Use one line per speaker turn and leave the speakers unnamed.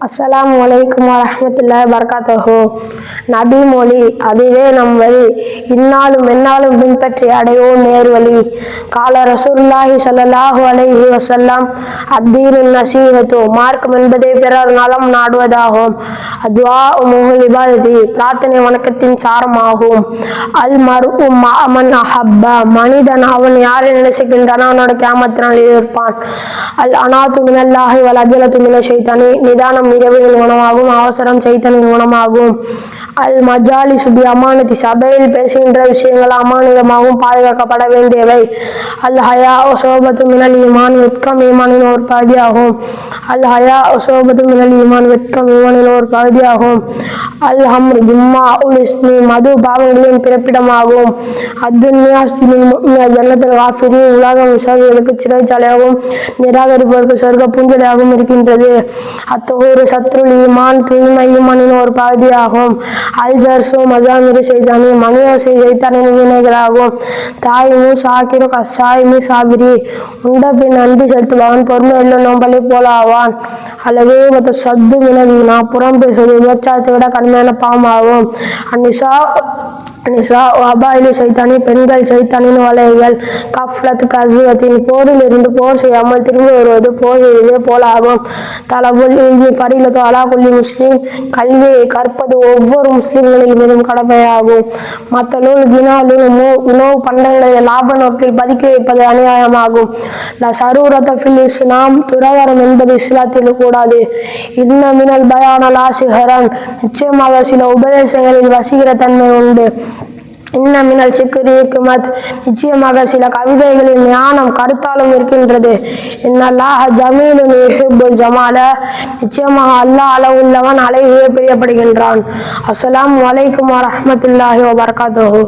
அஸ்ஸலாமு அலைக்கும் வரஹ்மத்துல்லாஹி வபரகாத்துஹு. நபி மொழி அதுவே நம் வழி, இந்நாளும் எந்நாளும் பின்பற்றி அடைவோம் நேர்வழி. கால ரசூலுல்லாஹி ஸல்லல்லாஹு அலைஹி வஸல்லம், அத்தீனு நஸீஹத்து, மார்க்கம் என்பதே பிறர் நலம் நாடுவதாகும். அத்வாஉ முஹுல் இபாதத்தி, பிரார்த்தனை வணக்கத்தின் சாரமாகும். அல் மர்உ மஅ மன் அஹப்ப, மனிதன் அவன் யாரை நேசிக்கின்றானோ அவனோட கியாமத் நாளில் இருப்பான். அல் அனாத்து மினல்லாஹி வல் அஜலத்து மினஷ் ஷைத்தானி, நிதானம் இரவின் குணமாகும், அவசரம் சைத்தானின் குணமாகும். அல் மஜாலிசு பி அமானத்தி, சபையில் பேசுகின்ற விஷயங்கள் அமானிதமாகவும் பாதுகாக்கப்பட வேண்டியவை. அல் ஹயாஉ ஷுஅபத்தும் மினல் ஈமான், வெட்கம் ஈமானின் ஒரு பகுதியாகும். அல் ஹயாஉ ஷுஅபத்தும் மினல் ஈமான், வெட்கம் ஈமானின் ஒரு பகுதியாகும். அல் ஹம்ரு ஜும்மாஉல் இஸ்மி, மது பாவங்களின் பிறப்பிடமாகும். அத்துன்யா சிஜ்னுல் முஃமின் ஜன்னத்துல் காஃபிரீன், உலகம் விசுவாசிகளுக்கு சிறைச்சாலையாகவும் நிராகரிப்பவருக்கு சொர்க்க பூஞ்சொலையாகவும் இருக்கின்றது. அத்துஹூரு சத்ருல் ஈமான், தூய்மை ஈமானின் ஒரு பகுதியாகும். அல் ஜர்சு மஜாமிரு ஷைத்தானி, மணியோசை ஷைத்தானின் வீணைகளாகும். தாயிமு ஷாக்கிரு கஸ்ஸாயிமி சாபிரி, உண்ட பின் நன்றி செலுத்துபவன் பொறுமையுள்ள நோம்பலை போல ஆவான். அல்லது சத்து வினவீனா, புறம் பேசுவது விபச்சாரத்தை விட கடுமையான பாவமாகும். நிசா அபாயிலு ஷைத்தானி, பெண்கள் ஷைத்தானின் வலைகள். கஃப்லத் கஸ்வத்தின், போரில் இருந்து போர் செய்யாமல் திரும்பி வருவது போர் செய்வதே போலாகும். தலபுல் இல்மி ஃபரீலத்து அலா குல்லி முஸ்லிம், கல்வியை கற்பது ஒவ்வொரு முஸ்லிம்களின் மீதும் கடமையாகும். மத்தலுல் கினாலுல், உணவு பண்டங்களை லாப நோக்கில் பதுக்கி வைப்பது அநியாயமாகும். ல சரூரத்த ஃபில் இஸ்லாம், துறவரம் என்பது இஸ்லாத்தில் கூடாது. இன்ன மினல் பயான லா சிஹரன், நிச்சயமாக சில உபதேசங்களில் வசீகர தன்மை உண்டு. இன்ன மினல் சிக்ரி ஹிக்மத், நிச்சயமாக சில கவிதைகளில் ஞானம் கருத்தாலும் இருக்கின்றது. இன்னல்லாஹ ஜமீலுன் யுஹிப்புல் ஜமால, நிச்சயமாக அல்லாஹ் அழகுள்ளவன், அழகையே பிரியப்படுகின்றான். அஸ்ஸலாமு அலைக்கும் வரஹ்மத்துல்லாஹி வபரகாத்துஹு.